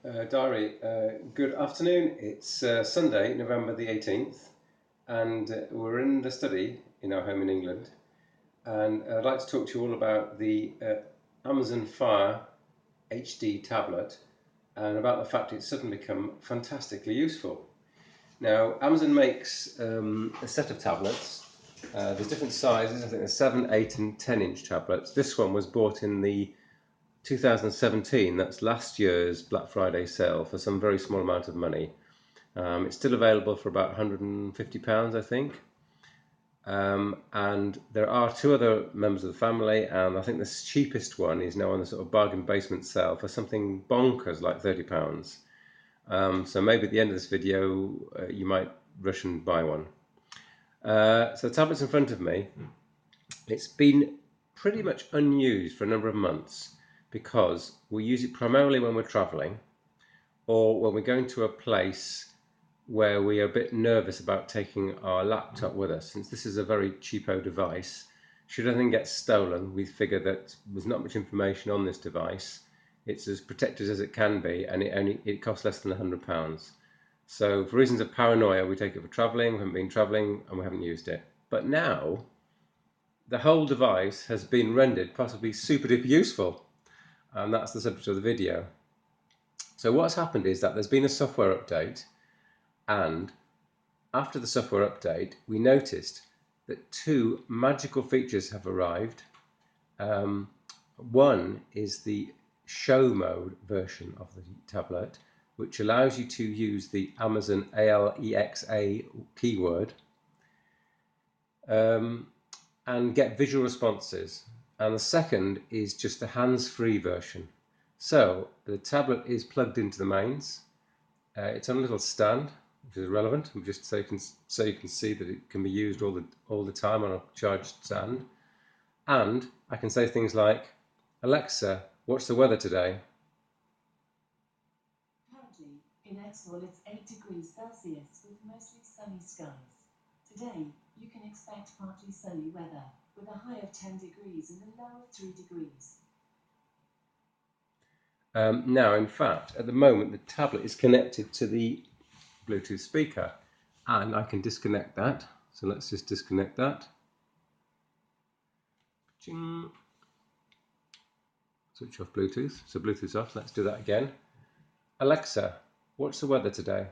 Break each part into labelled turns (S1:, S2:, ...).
S1: Diary, good afternoon. It's Sunday, November the 18th, and we're in the study in our home in England. And I'd like to talk to you all about the Amazon Fire HD tablet and about the fact it's suddenly become fantastically useful. Now, Amazon makes a set of tablets. There's different sizes. I think there's 7, 8, and 10-inch tablets. This one was bought in the 2017, that's last year's Black Friday sale, for some very small amount of money. It's still available for about £150, I think. And there are two other members of the family, and I think the cheapest one is now on the sort of bargain basement sale for something bonkers like £30. So maybe at the end of this video you might rush and buy one. So the tablet's in front of me. It's been pretty much unused for a number of months, because we use it primarily when we're traveling or when we're going to a place where we are a bit nervous about taking our laptop with us. Since this is a very cheapo device, should anything get stolen, we figure that there's not much information on this device. It's as protected as it can be, and it costs less than £100. So for reasons of paranoia, we take it for traveling. We haven't been traveling and we haven't used it. But now the whole device has been rendered possibly super duper useful. And that's the subject of the video. So what's happened is that there's been a software update, and after the software update we noticed that two magical features have arrived. One is the show mode version of the tablet, which allows you to use the Amazon Alexa keyword and get visual responses. And the second is just the hands-free version. So the tablet is plugged into the mains. It's on a little stand, which is relevant, just so you can see that it can be used all the time on a charged stand. And I can say things like, Alexa, what's the weather today?
S2: Currently in Exhall it's 8 degrees Celsius with mostly sunny skies. Today you can expect partly sunny weather, with a high of 10 degrees and a low of 3 degrees.
S1: Now, in fact, at the moment, the tablet is connected to the Bluetooth speaker, and I can disconnect that. So let's just disconnect that. Ching. Switch off Bluetooth. So Bluetooth's off. Let's do that again. Alexa, what's the weather today?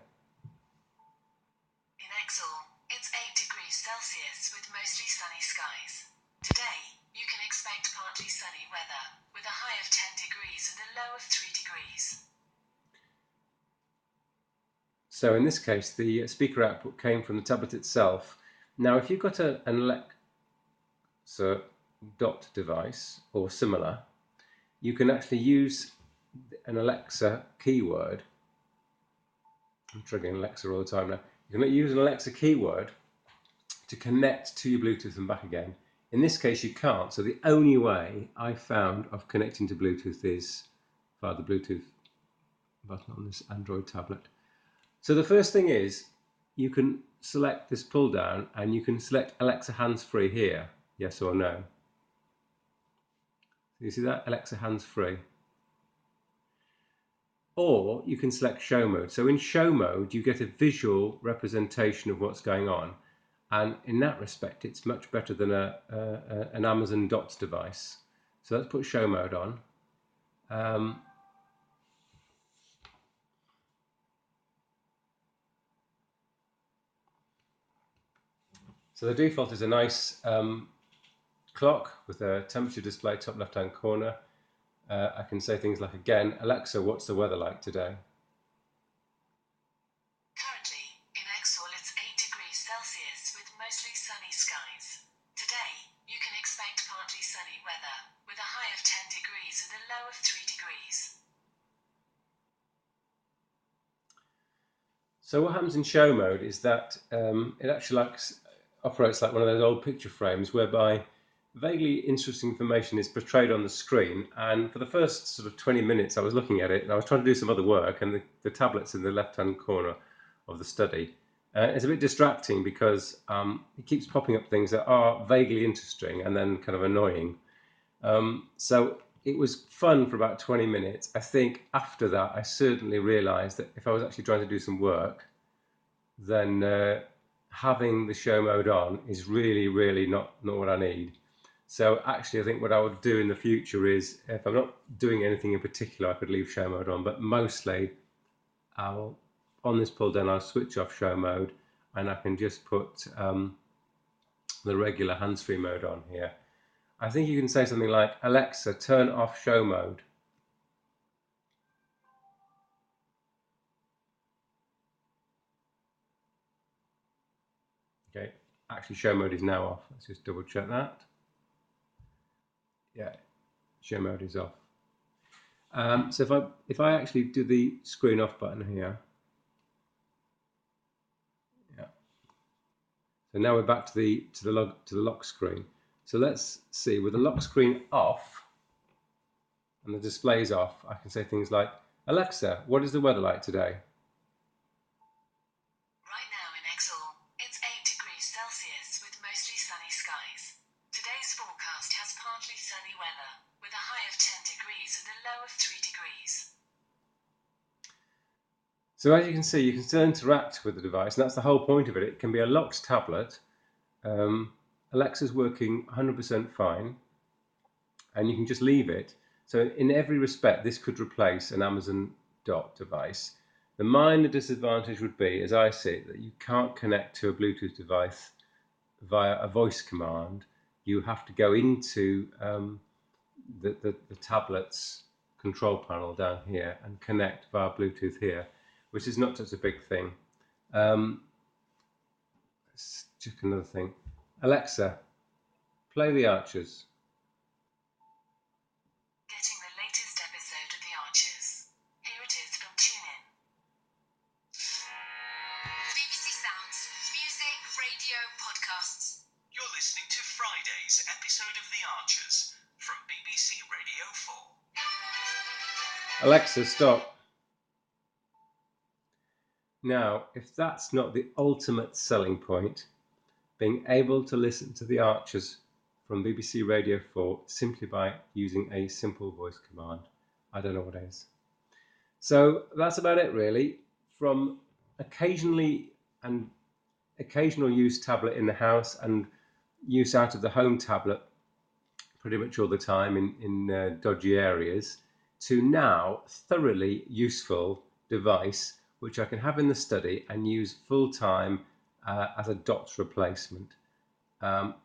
S2: In Exhall, it's 8 degrees Celsius with mostly sunny skies. Today, you can expect partly sunny weather, with a high of 10 degrees and a low of 3 degrees.
S1: So in this case, the speaker output came from the tablet itself. Now, if you've got an Alexa dot device or similar, you can actually use an Alexa keyword. I'm triggering Alexa all the time now. You can use an Alexa keyword to connect to your Bluetooth and back again. In this case you can't, so the only way I found of connecting to Bluetooth is via the Bluetooth button on this Android tablet. So the first thing is, you can select this pull down and you can select Alexa hands-free here, yes or no. You see that? Alexa hands-free. Or you can select show mode. So in show mode you get a visual representation of what's going on. And in that respect, it's much better than an Amazon Dots device. So let's put show mode on. So the default is a nice clock with a temperature display top left-hand corner. I can say things like, again, Alexa, what's the weather like today?
S2: Celsius with mostly sunny skies. Today, you can expect partly sunny weather, with a high of 10 degrees and a low of 3 degrees.
S1: So what happens in show mode is that it actually operates like one of those old picture frames whereby vaguely interesting information is portrayed on the screen, and for the first sort of 20 minutes I was looking at it and I was trying to do some other work, and the tablet's in the left-hand corner of the study. It's a bit distracting because it keeps popping up things that are vaguely interesting and then kind of annoying. So it was fun for about 20 minutes. I think after that, I certainly realised that if I was actually trying to do some work, then having the show mode on is really not what I need. So actually, I think what I would do in the future is, if I'm not doing anything in particular, I could leave show mode on, but mostly I'll, on this pull down, I'll switch off show mode and I can just put the regular hands-free mode on here. I think you can say something like, Alexa, turn off show mode. Okay, actually show mode is now off. Let's just double check that. Yeah, show mode is off. So if I actually do the screen off button here, yeah. So now we're back to the lock screen. So let's see, with the lock screen off and the display is off, I can say things like, Alexa, what is the weather like today?
S2: Right now in Exhall, it's 8 degrees Celsius with mostly sunny skies. Today's forecast has partly sunny weather, with a high of 10 degrees and a low of 3 degrees.
S1: So as you can see, you can still interact with the device, and that's the whole point of it. It can be a locked tablet. Alexa's working 100% fine, and you can just leave it. So in every respect, this could replace an Amazon Dot device. The minor disadvantage would be, as I see it, that you can't connect to a Bluetooth device via a voice command. You have to go into the tablet's control panel down here and connect via Bluetooth here, which is not such a big thing. Let's check another thing. Alexa, play The Archers.
S2: Getting the latest episode of The Archers. Here it is from TuneIn. BBC Sounds, music, radio, podcasts.
S3: You're listening to Friday's episode of The Archers from BBC Radio 4.
S1: Alexa, stop. Now, if that's not the ultimate selling point, being able to listen to The Archers from BBC Radio 4 simply by using a simple voice command, I don't know what is. So that's about it really. From occasional use tablet in the house and use out of the home tablet pretty much all the time in dodgy areas, to now thoroughly useful device which I can have in the study and use full time as a dot replacement.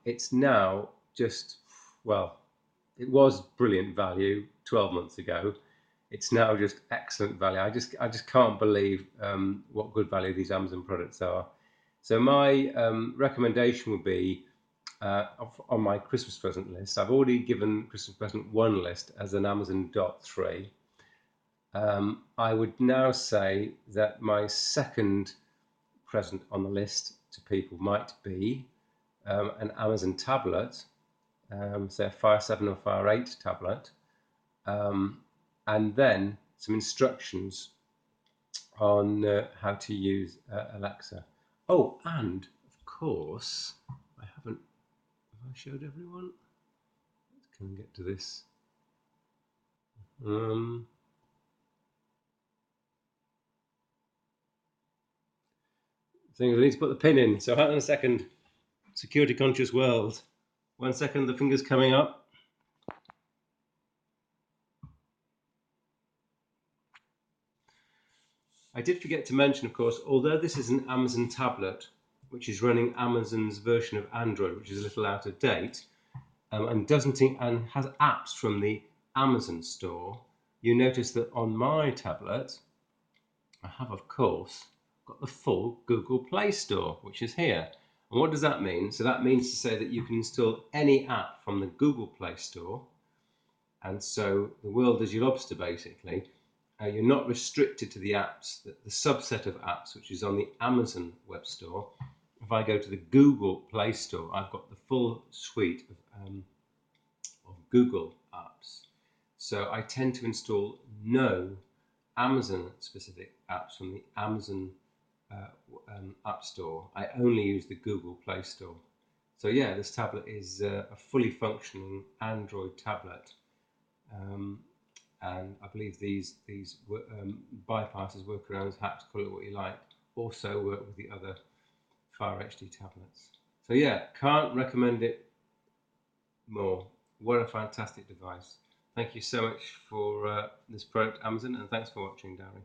S1: It's now just, well, it was brilliant value 12 months ago. It's now just excellent value. I just can't believe what good value these Amazon products are. So my recommendation would be on my Christmas present list. I've already given Christmas present 1 list as an Amazon Dot 3. I would now say that my second present on the list to people might be an Amazon tablet, say a Fire 7 or Fire 8 tablet, and then some instructions on how to use Alexa. Oh, and of course, I showed everyone? Let's come and get to this. Things I need to put the pin in. So hang on a second. Security conscious world. 1 second, the finger's coming up. I did forget to mention, of course, although this is an Amazon tablet, which is running Amazon's version of Android, which is a little out of date, and has apps from the Amazon store, you notice that on my tablet, I have, of course, got the full Google Play Store, which is here. And what does that mean? So that means to say that you can install any app from the Google Play Store. And so the world is your lobster, basically. You're not restricted to the apps, the subset of apps, which is on the Amazon web store. If I go to the Google Play Store, I've got the full suite of Google apps. So I tend to install no Amazon-specific apps from the Amazon App Store. I only use the Google Play Store. So yeah, this tablet is a fully functioning Android tablet, And I believe these bypasses, workarounds, hacks, call it what you like, also work with the other Fire HD tablets. So yeah, can't recommend it more. What a fantastic device. Thank you so much for this product, Amazon, and thanks for watching, Darry.